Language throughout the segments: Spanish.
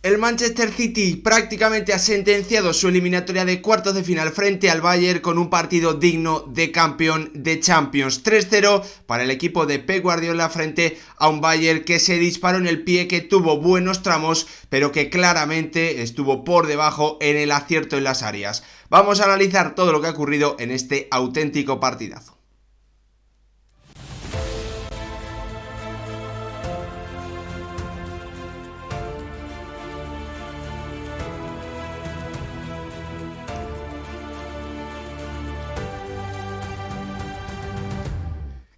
El Manchester City prácticamente ha sentenciado su eliminatoria de cuartos de final frente al Bayern con un partido digno de campeón de Champions. 3-0 para el equipo de Pep Guardiola frente a un Bayern que se disparó en el pie, que tuvo buenos tramos, pero que claramente estuvo por debajo en el acierto en las áreas. Vamos a analizar todo lo que ha ocurrido en este auténtico partidazo.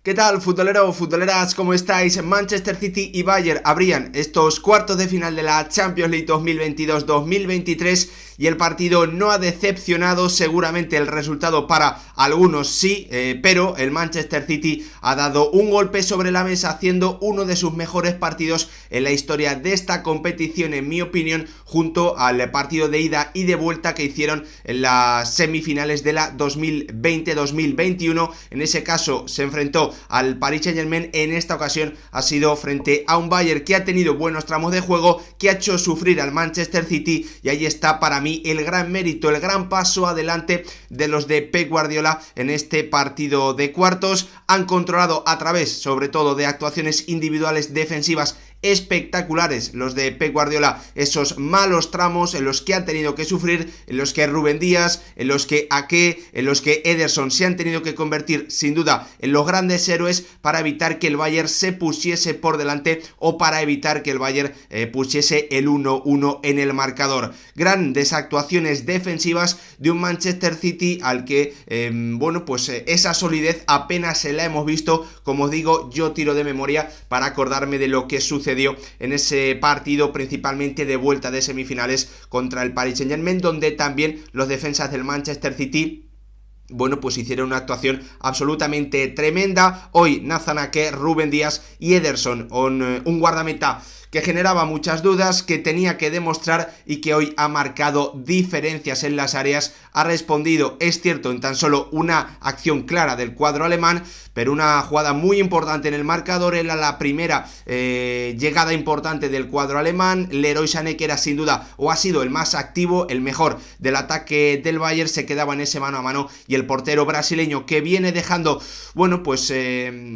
¿Qué tal, futbolero o futboleras? ¿Cómo estáis? Manchester City y Bayern abrían estos cuartos de final de la Champions League 2022-2023 y el partido no ha decepcionado. Seguramente el resultado para algunos sí, pero el Manchester City ha dado un golpe sobre la mesa haciendo uno de sus mejores partidos en la historia de esta competición, en mi opinión, junto al partido de ida y de vuelta que hicieron en las semifinales de la 2020-2021. En ese caso se enfrentó al Paris Saint-Germain. En esta ocasión ha sido frente a un Bayern que ha tenido buenos tramos de juego, que ha hecho sufrir al Manchester City, y ahí está para mí el gran mérito, el gran paso adelante de los de Pep Guardiola en este partido de cuartos. Han controlado a través, sobre todo, de actuaciones individuales defensivas espectaculares los de Pep Guardiola esos malos tramos en los que han tenido que sufrir, en los que Rúben Díaz, en los que Ake, en los que Ederson se han tenido que convertir sin duda en los grandes héroes para evitar que el Bayern se pusiese por delante o para evitar que el Bayern pusiese el 1-1 en el marcador. Grandes actuaciones defensivas de un Manchester City al que esa solidez apenas se la hemos visto. Como os digo, yo tiro de memoria para acordarme de lo que sucedió en ese partido, principalmente de vuelta de semifinales contra el Paris Saint-Germain, donde también los defensas del Manchester City hicieron una actuación absolutamente tremenda. Hoy Nathan Ake, Rúben Díaz y Ederson, un guardameta que generaba muchas dudas, que tenía que demostrar y que hoy ha marcado diferencias en las áreas. Ha respondido, es cierto, en tan solo una acción clara del cuadro alemán, pero una jugada muy importante en el marcador. Era la primera llegada importante del cuadro alemán. Leroy Sané, que era sin duda, o ha sido el más activo, el mejor del ataque del Bayern, se quedaba en ese mano a mano, y el portero brasileño, que viene dejando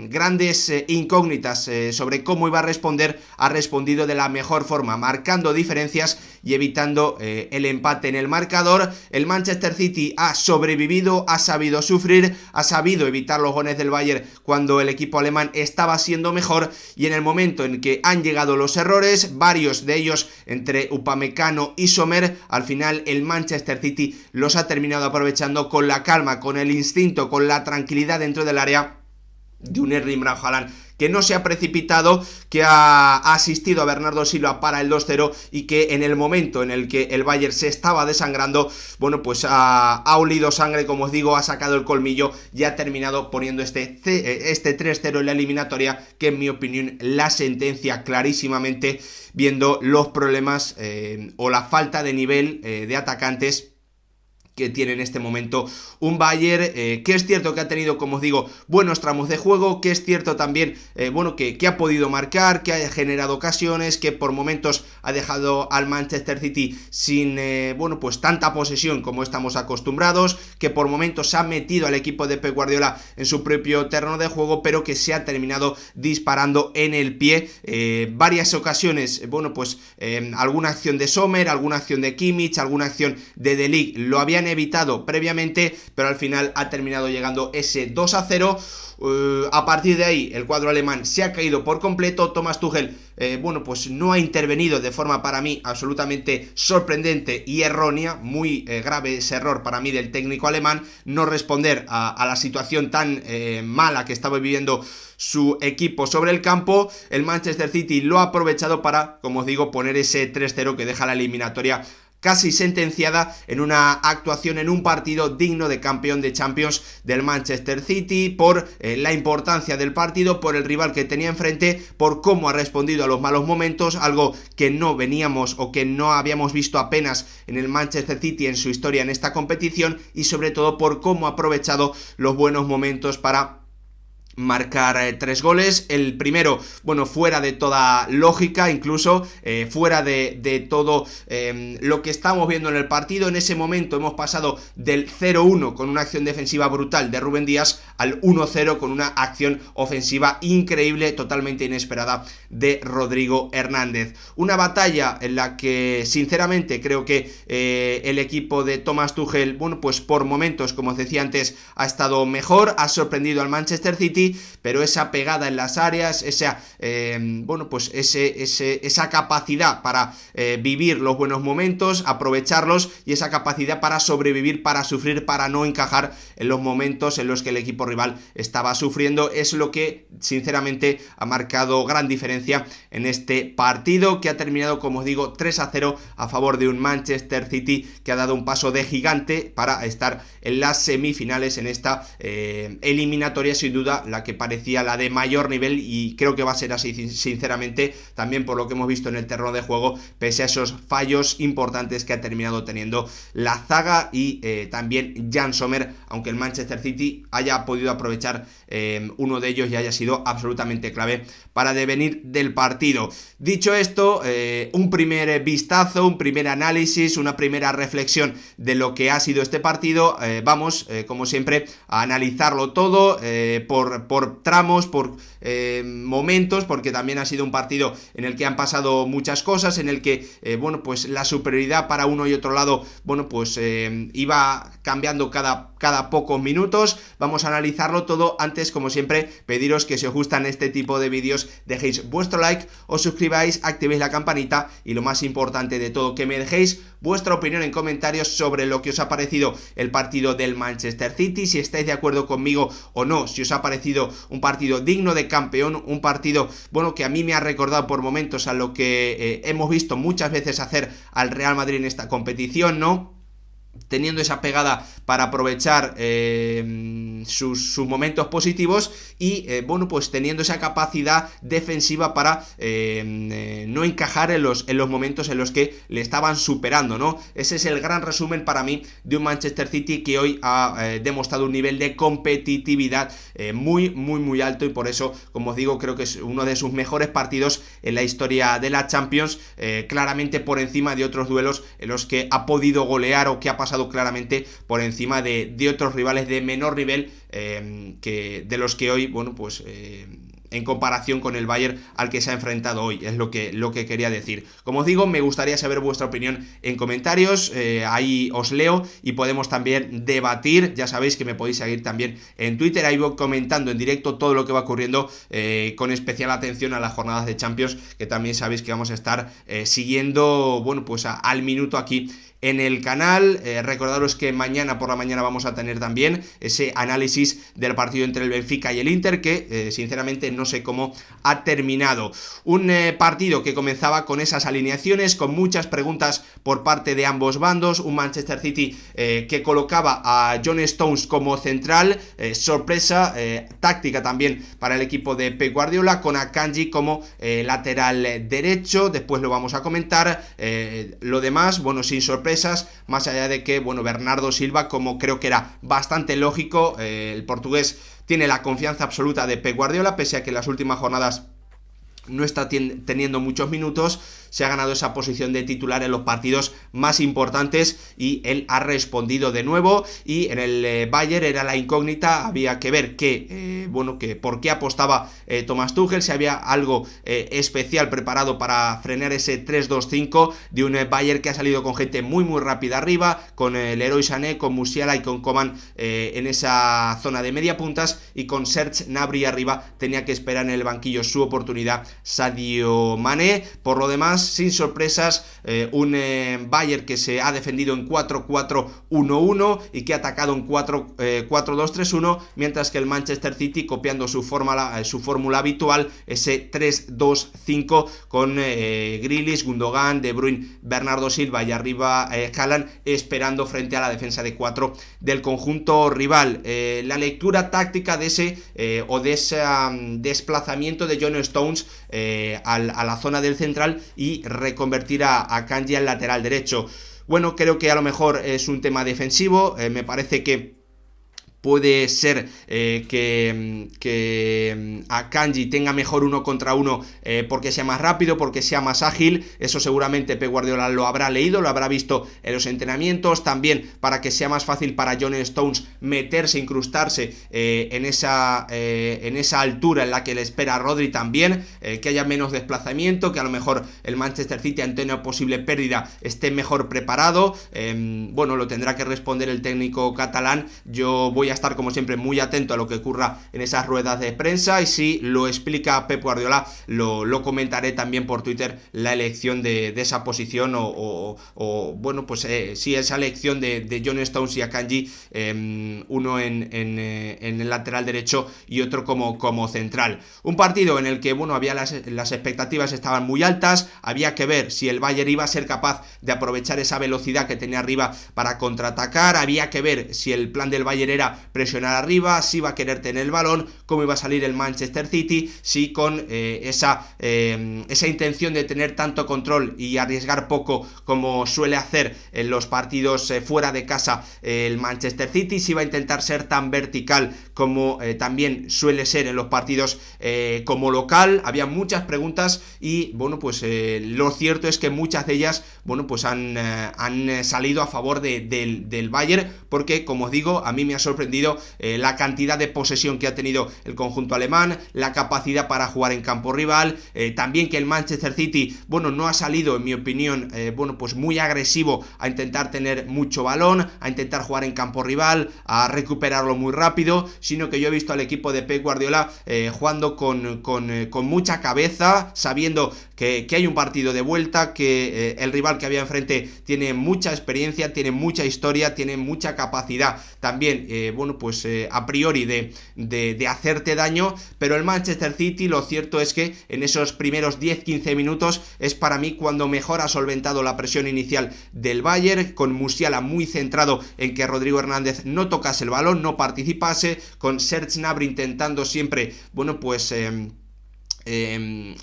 grandes incógnitas sobre cómo iba a responder, ha respondido de la mejor forma, marcando diferencias y evitando el empate en el marcador. El Manchester City ha sobrevivido, ha sabido sufrir, ha sabido evitar los goles del Bayern cuando el equipo alemán estaba siendo mejor, y en el momento en que han llegado los errores, varios de ellos entre Upamecano y Sommer, al final el Manchester City los ha terminado aprovechando con la calma, con el instinto, con la tranquilidad dentro del área de un Erling Braut Haaland que no se ha precipitado, que ha asistido a Bernardo Silva para el 2-0, y que en el momento en el que el Bayern se estaba desangrando, ha olido sangre, como os digo, ha sacado el colmillo y ha terminado poniendo este 3-0 en la eliminatoria, que en mi opinión la sentencia clarísimamente, viendo los problemas o la falta de nivel de atacantes que tiene en este momento un Bayern, que es cierto que ha tenido, como os digo, buenos tramos de juego, que es cierto también, que ha podido marcar, que ha generado ocasiones, que por momentos ha dejado al Manchester City sin, tanta posesión como estamos acostumbrados, que por momentos ha metido al equipo de Pep Guardiola en su propio terreno de juego, pero que se ha terminado disparando en el pie. Varias ocasiones, alguna acción de Sommer, alguna acción de Kimmich, alguna acción de De Ligt lo habían evitado previamente, pero al final ha terminado llegando ese 2-0. A partir de ahí el cuadro alemán se ha caído por completo. Thomas Tuchel no ha intervenido de forma, para mí, absolutamente sorprendente y errónea. Muy grave ese error para mí del técnico alemán, no responder a la situación tan mala que estaba viviendo su equipo sobre el campo. El Manchester City lo ha aprovechado para, como os digo, poner ese 3-0 que deja la eliminatoria casi sentenciada, en una actuación, en un partido digno de campeón de Champions del Manchester City, por la importancia del partido, por el rival que tenía enfrente, por cómo ha respondido a los malos momentos, algo que no veníamos o que no habíamos visto apenas en el Manchester City en su historia en esta competición, y sobre todo por cómo ha aprovechado los buenos momentos para marcar 3 goles, el primero, bueno, fuera de toda lógica, incluso fuera de todo lo que estamos viendo en el partido. En ese momento hemos pasado del 0-1 con una acción defensiva brutal de Rúben Díaz al 1-0 con una acción ofensiva increíble, totalmente inesperada de Rodrigo Hernández. Una batalla en la que sinceramente creo que el equipo de Thomas Tuchel, bueno, pues por momentos, como os decía antes, ha estado mejor, ha sorprendido al Manchester City, pero esa pegada en las áreas, esa bueno, pues esa capacidad para vivir los buenos momentos, aprovecharlos, y esa capacidad para sobrevivir, para sufrir, para no encajar en los momentos en los que el equipo rival estaba sufriendo, es lo que sinceramente ha marcado gran diferencia en este partido, que ha terminado, como os digo, 3-0 a favor de un Manchester City que ha dado un paso de gigante para estar en las semifinales en esta eliminatoria, sin duda la que parecía la de mayor nivel, y creo que va a ser así sinceramente, también por lo que hemos visto en el terreno de juego, pese a esos fallos importantes que ha terminado teniendo la zaga y también Jan Sommer, aunque el Manchester City haya podido aprovechar uno de ellos y haya sido absolutamente clave para devenir del partido. Dicho esto, un primer vistazo, un primer análisis, una primera reflexión de lo que ha sido este partido. Vamos, como siempre, a analizarlo todo por tramos, por momentos, porque también ha sido un partido en el que han pasado muchas cosas, en el que, bueno, pues la superioridad para uno y otro lado, bueno, pues iba cambiando cada pocos minutos. Vamos a analizarlo todo. Antes, como siempre, pediros que si os gustan este tipo de vídeos dejéis vuestro like, os suscribáis, activéis la campanita y lo más importante de todo, que me dejéis vuestra opinión en comentarios sobre lo que os ha parecido el partido del Manchester City, si estáis de acuerdo conmigo o no, si os ha parecido un partido digno de campeón, un partido, bueno, que a mí me ha recordado por momentos a lo que hemos visto muchas veces hacer al Real Madrid en esta competición, ¿no? Teniendo esa pegada para aprovechar sus momentos positivos y bueno, pues teniendo esa capacidad defensiva para no encajar en los momentos en los que le estaban superando, ¿no? Ese es el gran resumen para mí de un Manchester City que hoy ha demostrado un nivel de competitividad muy alto, y por eso, como os digo, creo que es uno de sus mejores partidos en la historia de la Champions, claramente por encima de otros duelos en los que ha podido golear o que ha pasado claramente por encima de otros rivales de menor nivel, que de los que hoy, bueno, pues en comparación con el Bayern al que se ha enfrentado hoy, es lo que quería decir. Como os digo, me gustaría saber vuestra opinión en comentarios, ahí os leo y podemos también debatir. Ya sabéis que me podéis seguir también en Twitter, ahí voy comentando en directo todo lo que va ocurriendo, con especial atención a las jornadas de Champions, que también sabéis que vamos a estar siguiendo, bueno, pues al minuto aquí en el canal. Recordaros que mañana por la mañana vamos a tener también ese análisis del partido entre el Benfica y el Inter, que sinceramente no sé cómo ha terminado. Un partido que comenzaba con esas alineaciones, con muchas preguntas por parte de ambos bandos. Un Manchester City que colocaba a John Stones como central, sorpresa táctica también para el equipo de Pep Guardiola, con Akanji como lateral derecho. Después lo vamos a comentar. Lo demás, bueno, sin sorpresa, más allá de que, bueno, Bernardo Silva, como creo que era bastante lógico, el portugués tiene la confianza absoluta de Pep Guardiola, pese a que en las últimas jornadas no está teniendo muchos minutos, se ha ganado esa posición de titular en los partidos más importantes y él ha respondido de nuevo. Y en el Bayern era la incógnita, había que ver bueno, que por qué apostaba Thomas Tuchel, si había algo especial preparado para frenar ese 3-2-5 de un Bayern que ha salido con gente muy rápida arriba, con el Leroy Sané, con Musiala y con Coman en esa zona de media puntas, y con Serge Gnabry arriba tenía que esperar en el banquillo su oportunidad Sadio Mané. Por lo demás, sin sorpresas, un Bayern que se ha defendido en 4-4-1-1 y que ha atacado en 4-2-3-1, mientras que el Manchester City, copiando su fórmula habitual, ese 3-2-5 con Grealish, Gundogan, De Bruyne, Bernardo Silva y arriba Haaland, esperando frente a la defensa de 4 del conjunto rival. La lectura táctica de ese desplazamiento de John Stones a la zona del central y reconvertir a Kanji al lateral derecho. Bueno, creo que a lo mejor es un tema defensivo, me parece que Puede ser que Akanji tenga mejor 1 contra 1 porque sea más rápido, porque sea más ágil. Eso seguramente Pep Guardiola lo habrá leído, lo habrá visto en los entrenamientos. También para que sea más fácil para John Stones meterse, incrustarse en esa altura en la que le espera a Rodri también, que haya menos desplazamiento, que a lo mejor el Manchester City ante una posible pérdida esté mejor preparado. Bueno, lo tendrá que responder el técnico catalán. Yo voy a estar como siempre muy atento a lo que ocurra en esas ruedas de prensa, y si lo explica Pep Guardiola lo comentaré también por Twitter, la elección de esa posición o bueno, pues sí, esa elección de John Stones y Akanji, uno en el lateral derecho y otro como central. Un partido en el que, bueno, había las expectativas estaban muy altas. Había que ver si el Bayern iba a ser capaz de aprovechar esa velocidad que tenía arriba para contraatacar. Había que ver si el plan del Bayern era presionar arriba, si iba a querer tener el balón, cómo iba a salir el Manchester City, si con esa intención de tener tanto control y arriesgar poco como suele hacer en los partidos fuera de casa el Manchester City, si iba a intentar ser tan vertical como también suele ser en los partidos como local. Había muchas preguntas y, bueno, pues lo cierto es que muchas de ellas, bueno, pues han salido a favor del Bayern, porque, como os digo, a mí me ha sorprendido la cantidad de posesión que ha tenido el conjunto alemán, la capacidad para jugar en campo rival, también que el Manchester City, bueno, no ha salido, en mi opinión, bueno, pues muy agresivo a intentar tener mucho balón, a intentar jugar en campo rival, a recuperarlo muy rápido, sino que yo he visto al equipo de Pep Guardiola jugando con mucha cabeza, sabiendo que hay un partido de vuelta, que el rival que había enfrente tiene mucha experiencia, tiene mucha historia, tiene mucha capacidad también, bueno, pues a priori de hacerte daño, pero el Manchester City, lo cierto es que en esos primeros 10-15 minutos es para mí cuando mejor ha solventado la presión inicial del Bayern, con Musiala muy centrado en que Rodrigo Hernández no tocase el balón, no participase, con Serge Gnabry intentando siempre, bueno, pues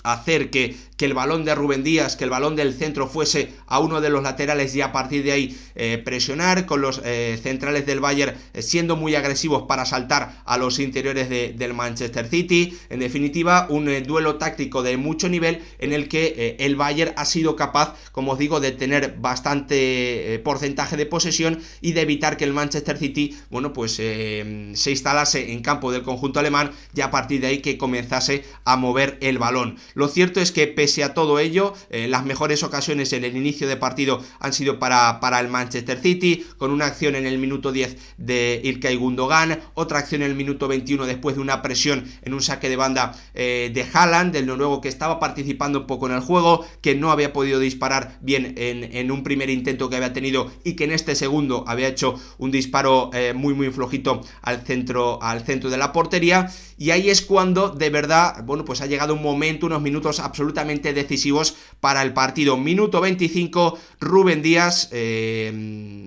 hacer que el balón de Rúben Díaz, que el balón del centro fuese a uno de los laterales y a partir de ahí presionar, con los centrales del Bayern siendo muy agresivos para saltar a los interiores del Manchester City. En definitiva, un duelo táctico de mucho nivel en el que el Bayern ha sido capaz, como os digo, de tener bastante porcentaje de posesión y de evitar que el Manchester City, bueno, pues se instalase en campo del conjunto alemán y a partir de ahí que comenzase a mover el balón. Lo cierto es que pese a todo ello, las mejores ocasiones en el inicio de partido han sido para el Manchester City, con una acción en el minuto 10 de Ilkay Gundogan, otra acción en el minuto 21 después de una presión en un saque de banda de Haaland, del noruego, que estaba participando un poco en el juego, que no había podido disparar bien en un primer intento que había tenido y que en este segundo había hecho un disparo muy flojito al centro de la portería. Y ahí es cuando de verdad, bueno, pues ha llegado un momento, unos minutos absolutamente decisivos para el partido. Minuto 25, Rúben Díaz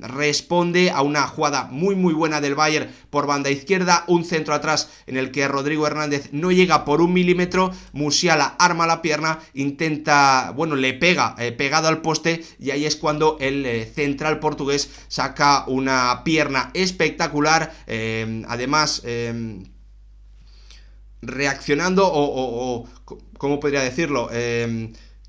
responde a una jugada muy buena del Bayern por banda izquierda, un centro atrás en el que Rodrigo Hernández no llega por 1 milímetro, Musiala arma la pierna, intenta, bueno, le pega pegado al poste, y ahí es cuando el central portugués saca una pierna espectacular, además reaccionando o ¿cómo podría decirlo?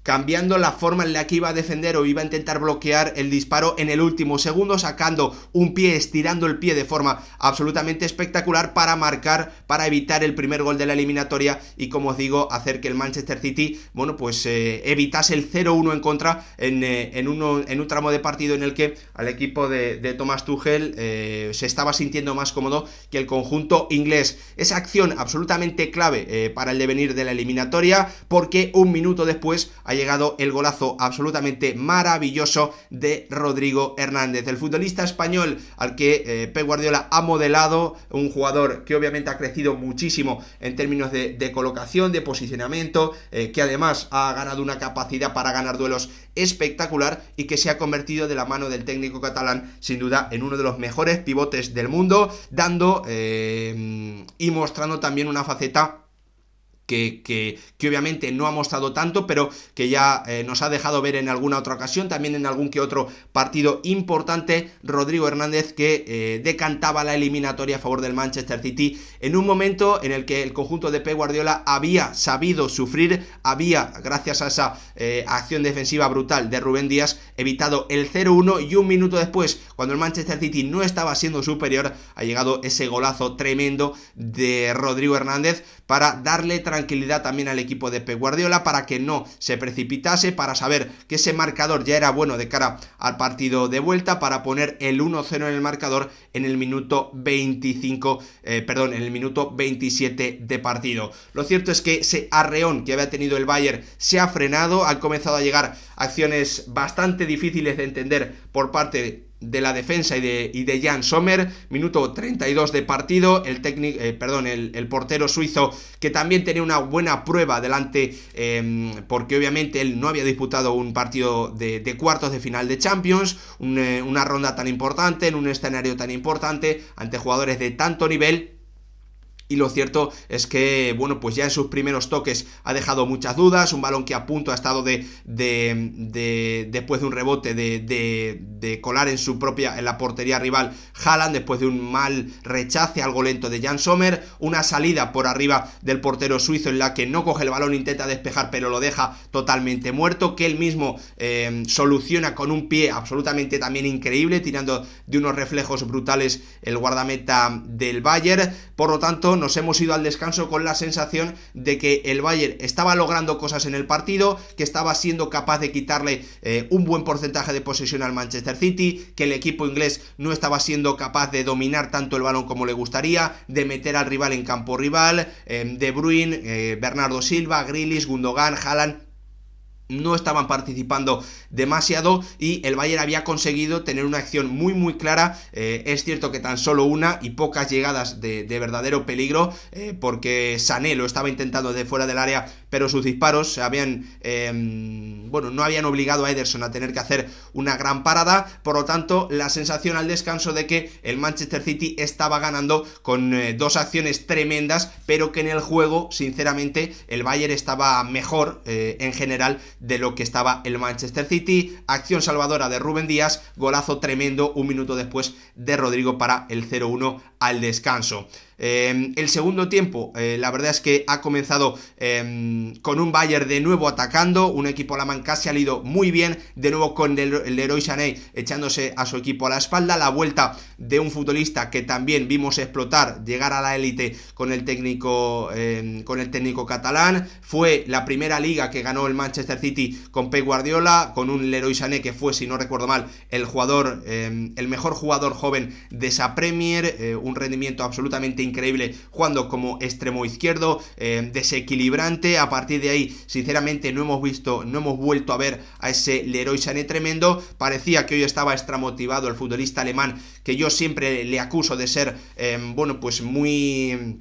Cambiando la forma en la que iba a defender o iba a intentar bloquear el disparo en el último segundo, sacando un pie, estirando el pie de forma absolutamente espectacular para marcar, para evitar el primer gol de la eliminatoria y, como os digo, hacer que el Manchester City, bueno, pues evitase el 0-1 en contra en un tramo de partido en el que al equipo de Thomas Tuchel se estaba sintiendo más cómodo que el conjunto inglés. Esa acción absolutamente clave para el devenir de la eliminatoria, porque un minuto después ha llegado el golazo absolutamente maravilloso de Rodrigo Hernández, el futbolista español al que Pep Guardiola ha modelado, un jugador que obviamente ha crecido muchísimo en términos de colocación, de posicionamiento, que además ha ganado una capacidad para ganar duelos espectacular y que se ha convertido, de la mano del técnico catalán, sin duda en uno de los mejores pivotes del mundo, dando y mostrando también una faceta que obviamente no ha mostrado tanto, pero que ya nos ha dejado ver en alguna otra ocasión, también en algún que otro partido importante, Rodrigo Hernández, que decantaba la eliminatoria a favor del Manchester City en un momento en el que el conjunto de Pep Guardiola había sabido sufrir, había, gracias a esa acción defensiva brutal de Rubén Díaz, evitado el 0-1, y un minuto después, cuando el Manchester City no estaba siendo superior, ha llegado ese golazo tremendo de Rodrigo Hernández para darle tranquilidad también al equipo de Pep Guardiola, para que no se precipitase, para saber que ese marcador ya era bueno de cara al partido de vuelta, para poner el 1-0 en el marcador en el minuto 27 de partido. Lo cierto es que ese arreón que había tenido el Bayern se ha frenado, han comenzado a llegar acciones bastante difíciles de entender por parte de la defensa y de Jan Sommer. Minuto 32 de partido, el portero suizo, que también tenía una buena prueba delante, porque obviamente él no había disputado un partido de cuartos de final de Champions, una ronda tan importante, en un escenario tan importante, ante jugadores de tanto nivel. Y lo cierto es que, bueno, pues ya en sus primeros toques ha dejado muchas dudas. Un balón que a punto ha estado después de un rebote de colar en la portería rival Haaland, después de un mal rechace, algo lento de Jan Sommer. Una salida por arriba del portero suizo en la que no coge el balón, intenta despejar, pero lo deja totalmente muerto, que él mismo soluciona con un pie absolutamente también increíble, tirando de unos reflejos brutales el guardameta del Bayern. Por lo tanto, nos hemos ido al descanso con la sensación de que el Bayern estaba logrando cosas en el partido, que estaba siendo capaz de quitarle un buen porcentaje de posesión al Manchester City, que el equipo inglés no estaba siendo capaz de dominar tanto el balón como le gustaría, de meter al rival en campo rival. De Bruyne, Bernardo Silva, Grealish, Gundogan, Haaland no estaban participando demasiado, y el Bayern había conseguido tener una acción muy muy clara. Es cierto que tan solo una y pocas llegadas de verdadero peligro, porque Sané lo estaba intentando de fuera del área, pero sus disparos no habían obligado a Ederson a tener que hacer una gran parada. Por lo tanto, la sensación al descanso de que el Manchester City estaba ganando con dos acciones tremendas, pero que en el juego, sinceramente, el Bayern estaba mejor en general de lo que estaba el Manchester City. Acción salvadora de Rubén Díaz, golazo tremendo un minuto después de Rodrigo para el 0-1 al descanso. El segundo tiempo, la verdad es que ha comenzado con un Bayern de nuevo atacando, un equipo alemán que ha salido muy bien, de nuevo con el Leroy Sané echándose a su equipo a la espalda, la vuelta de un futbolista que también vimos explotar, llegar a la élite con el técnico catalán. Fue la primera liga que ganó el Manchester City con Pep Guardiola, con un Leroy Sané que fue, si no recuerdo mal, el mejor jugador joven de esa Premier, un rendimiento absolutamente increíble jugando como extremo izquierdo, desequilibrante. A partir de ahí, sinceramente, no hemos vuelto a ver a ese Leroy Sané tremendo. Parecía que hoy estaba extramotivado el futbolista alemán, que yo siempre le acuso de ser muy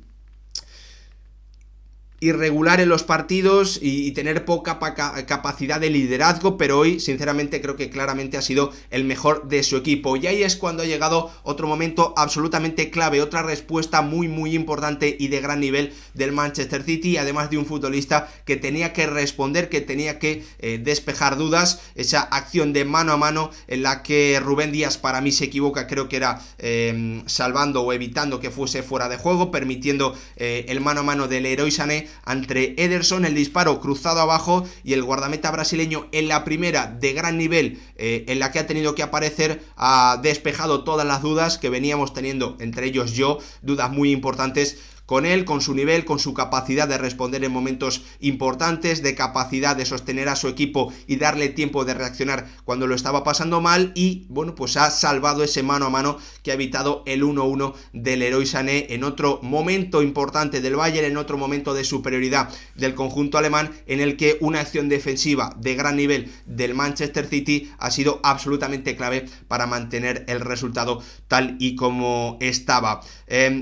irregular en los partidos y tener poca capacidad de liderazgo, pero hoy sinceramente creo que claramente ha sido el mejor de su equipo. Y ahí es cuando ha llegado otro momento absolutamente clave, otra respuesta muy muy importante y de gran nivel del Manchester City, además de un futbolista que tenía que responder, que tenía que despejar dudas. Esa acción de mano a mano en la que Rubén Díaz para mí se equivoca, creo que era salvando o evitando que fuese fuera de juego, permitiendo el mano a mano del Leroy Sané entre Ederson, el disparo cruzado abajo, y el guardameta brasileño en la primera de gran nivel, en la que ha tenido que aparecer, ha despejado todas las dudas que veníamos teniendo, entre ellos yo, dudas muy importantes con él, con su nivel, con su capacidad de responder en momentos importantes, de capacidad de sostener a su equipo y darle tiempo de reaccionar cuando lo estaba pasando mal. Y bueno, pues ha salvado ese mano a mano que ha evitado el 1-1 del Leroy Sané en otro momento importante del Bayern, en otro momento de superioridad del conjunto alemán, en el que una acción defensiva de gran nivel del Manchester City ha sido absolutamente clave para mantener el resultado tal y como estaba.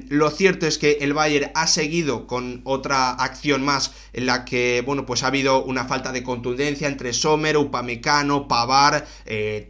Lo cierto es que el Bayern ha seguido con otra acción más en la que, bueno, pues ha habido una falta de contundencia entre Sommer, Upamecano, Pavard,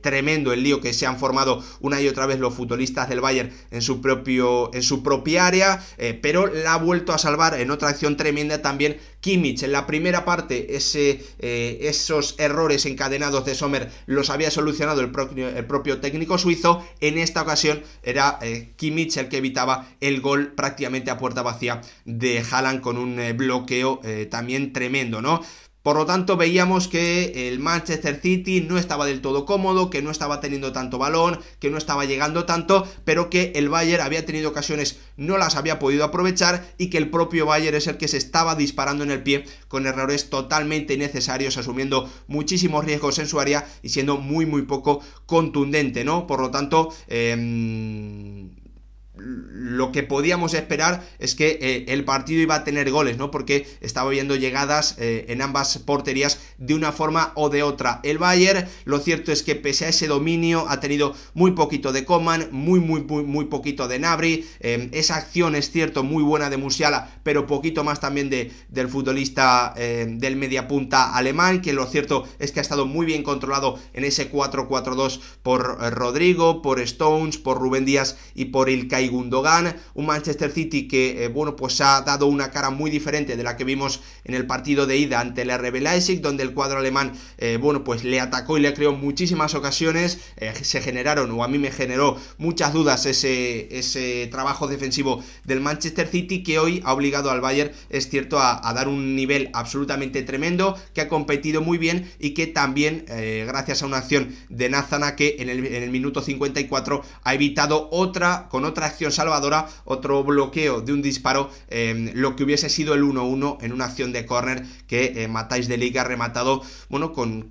tremendo el lío que se han formado una y otra vez los futbolistas del Bayern en su propia área, pero la ha vuelto a salvar en otra acción tremenda también Kimmich en la primera parte esos errores encadenados de Sommer los había solucionado el propio técnico suizo. En esta ocasión era Kimmich el que evitaba el gol prácticamente a puerta vacía de Haaland con un bloqueo también tremendo, ¿no? Por lo tanto, veíamos que el Manchester City no estaba del todo cómodo, que no estaba teniendo tanto balón, que no estaba llegando tanto, pero que el Bayern había tenido ocasiones, no las había podido aprovechar, y que el propio Bayern es el que se estaba disparando en el pie con errores totalmente innecesarios, asumiendo muchísimos riesgos en su área y siendo muy poco contundente, ¿no? Por lo tanto, lo que podíamos esperar es que el partido iba a tener goles, ¿no? Porque estaba viendo llegadas en ambas porterías de una forma o de otra. El Bayern, lo cierto es que pese a ese dominio, ha tenido muy poquito de Coman, muy poquito de Gnabry. Esa acción, es cierto, muy buena de Musiala, pero poquito más también del futbolista del mediapunta alemán, que lo cierto es que ha estado muy bien controlado en ese 4-4-2 por Rodrigo, por Stones, por Rubén Díaz y por Ilkay Gundogan. Un Manchester City que pues ha dado una cara muy diferente de la que vimos en el partido de ida ante el RB Leipzig, donde el cuadro alemán pues le atacó y le creó muchísimas ocasiones. Se generaron, o a mí me generó muchas dudas ese trabajo defensivo del Manchester City, que hoy ha obligado al Bayern, es cierto, a dar un nivel absolutamente tremendo, que ha competido muy bien y que también gracias a una acción de Nathan Ake en el minuto 54 ha evitado con otra acción salvadora, otro bloqueo de un disparo, lo que hubiese sido el 1-1 en una acción de córner que Matthijs de Ligt ha rematado, bueno, con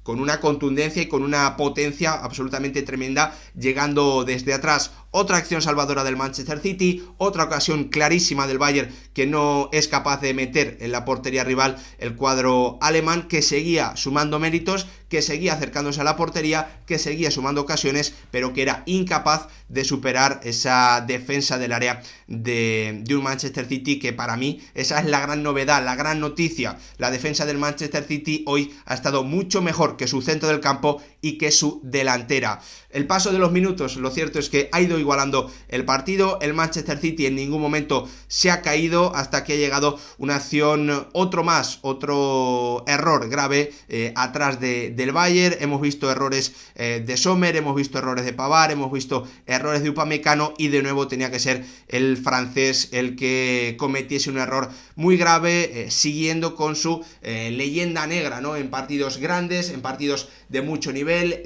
una contundencia y con una potencia absolutamente tremenda, llegando desde atrás. Otra acción salvadora del Manchester City, otra ocasión clarísima del Bayern que no es capaz de meter en la portería rival el cuadro alemán, que seguía sumando méritos, que seguía acercándose a la portería, que seguía sumando ocasiones, pero que era incapaz de superar esa defensa del área de un Manchester City, que para mí esa es la gran novedad, la gran noticia. La defensa del Manchester City hoy ha estado mucho mejor que su centro del campo y que su delantera. El paso de los minutos, lo cierto es que ha ido igualando el partido. El Manchester City en ningún momento se ha caído hasta que ha llegado una acción, otro error grave atrás del Bayern. Hemos visto errores de Sommer, hemos visto errores de Pavard, hemos visto errores de Upamecano, y de nuevo tenía que ser el francés el que cometiese un error muy grave, siguiendo con su leyenda negra, ¿no? En partidos grandes, en partidos de mucho nivel,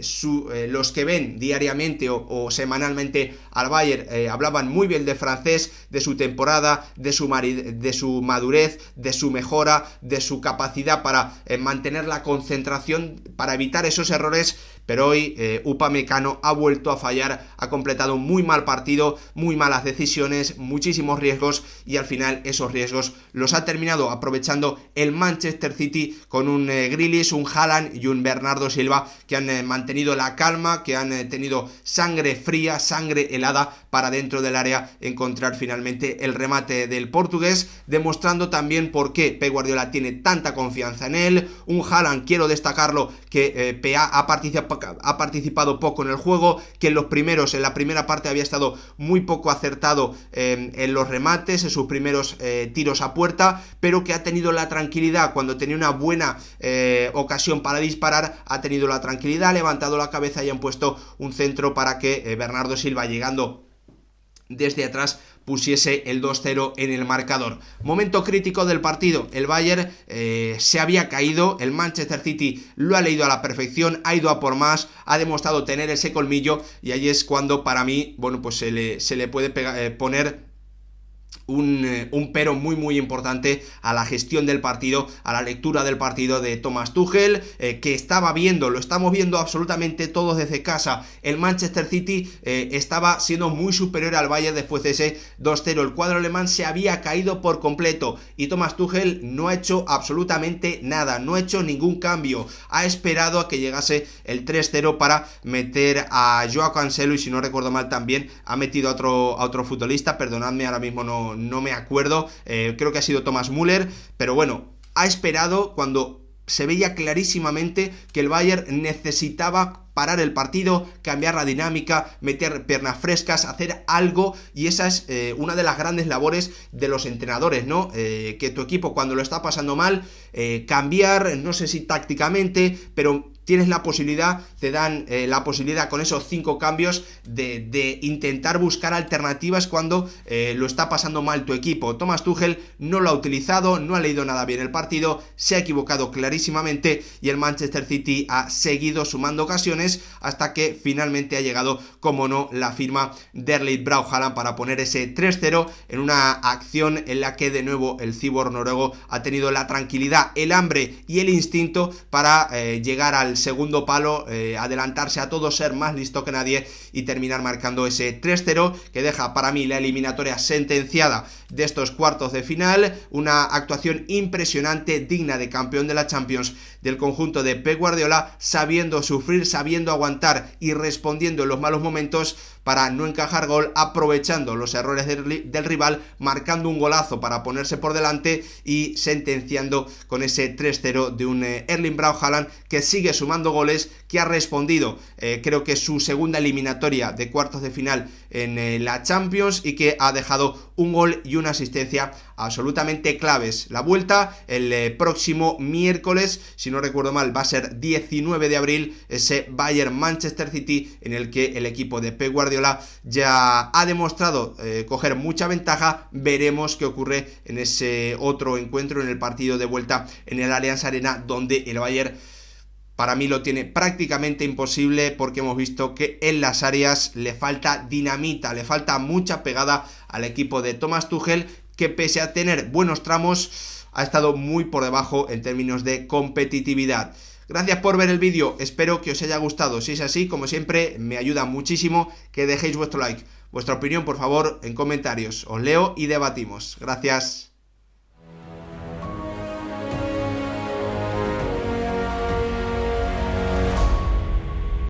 los que ven diariamente o semanalmente al Bayern hablaban muy bien de francés, de su temporada, de su madurez, de su mejora, de su capacidad para mantener la concentración, para evitar esos errores. Pero hoy Upamecano ha vuelto a fallar, ha completado un muy mal partido, muy malas decisiones, muchísimos riesgos, y al final esos riesgos los ha terminado aprovechando el Manchester City con un Grealish, un Haaland y un Bernardo Silva, que han mantenido la calma, que han tenido sangre fría, sangre helada, para dentro del área encontrar finalmente el remate del portugués, demostrando también por qué Pep Guardiola tiene tanta confianza en él. Un Haaland, quiero destacarlo, que PA ha participado poco en el juego, que en la primera parte había estado muy poco acertado en los remates, en sus primeros tiros a puerta, pero que ha tenido la tranquilidad cuando tenía una buena ocasión para disparar, ha tenido la tranquilidad, ha levantado la cabeza y han puesto un centro para que Bernardo Silva, llegando desde atrás, pusiese el 2-0 en el marcador. Momento crítico del partido. El Bayern se había caído, el Manchester City lo ha leído a la perfección, ha ido a por más, ha demostrado tener ese colmillo, y ahí es cuando para mí, bueno, pues se le puede poner un pero muy importante a la gestión del partido, a la lectura del partido de Thomas Tuchel, que lo estamos viendo absolutamente todos desde casa. El Manchester City estaba siendo muy superior al Bayern después de ese 2-0. El cuadro alemán se había caído por completo y Thomas Tuchel no ha hecho absolutamente nada, no ha hecho ningún cambio. Ha esperado a que llegase el 3-0 para meter a Joao Cancelo, y si no recuerdo mal también ha metido a otro futbolista, perdonadme, ahora mismo no me acuerdo, creo que ha sido Thomas Müller, pero bueno, ha esperado cuando se veía clarísimamente que el Bayern necesitaba parar el partido, cambiar la dinámica, meter piernas frescas, hacer algo, y esa es una de las grandes labores de los entrenadores, ¿no? Que tu equipo cuando lo está pasando mal, cambiar, no sé si tácticamente, pero tienes la posibilidad, te dan la posibilidad con esos 5 cambios de intentar buscar alternativas cuando lo está pasando mal tu equipo. Thomas Tuchel no lo ha utilizado, no ha leído nada bien el partido, se ha equivocado clarísimamente y el Manchester City ha seguido sumando ocasiones hasta que finalmente ha llegado, como no, la firma de Erling Braut Haaland para poner ese 3-0 en una acción en la que de nuevo el cibor noruego ha tenido la tranquilidad, el hambre y el instinto para llegar al segundo palo, adelantarse a todo, ser más listo que nadie y terminar marcando ese 3-0 que deja para mí la eliminatoria sentenciada de estos cuartos de final. Una actuación impresionante, digna de campeón de la Champions del conjunto de Pep Guardiola, sabiendo sufrir, sabiendo aguantar y respondiendo en los malos momentos para no encajar gol, aprovechando los errores del rival, marcando un golazo para ponerse por delante y sentenciando con ese 3-0 de un Erling Braut Haaland que sigue sumando goles, que ha respondido, creo que su segunda eliminatoria de cuartos de final en la Champions, y que ha dejado un gol y una asistencia absolutamente claves. La vuelta el próximo miércoles, si no recuerdo mal, va a ser 19 de abril, ese Bayern Manchester City en el que el equipo de Pep Guardiola ya ha demostrado coger mucha ventaja. Veremos qué ocurre en ese otro encuentro, en el partido de vuelta en el Allianz Arena, donde el Bayern para mí lo tiene prácticamente imposible, porque hemos visto que en las áreas le falta dinamita, le falta mucha pegada al equipo de Thomas Tuchel, que pese a tener buenos tramos ha estado muy por debajo en términos de competitividad. Gracias por ver el vídeo, espero que os haya gustado. Si es así, como siempre, me ayuda muchísimo que dejéis vuestro like. Vuestra opinión, por favor, en comentarios. Os leo y debatimos. Gracias.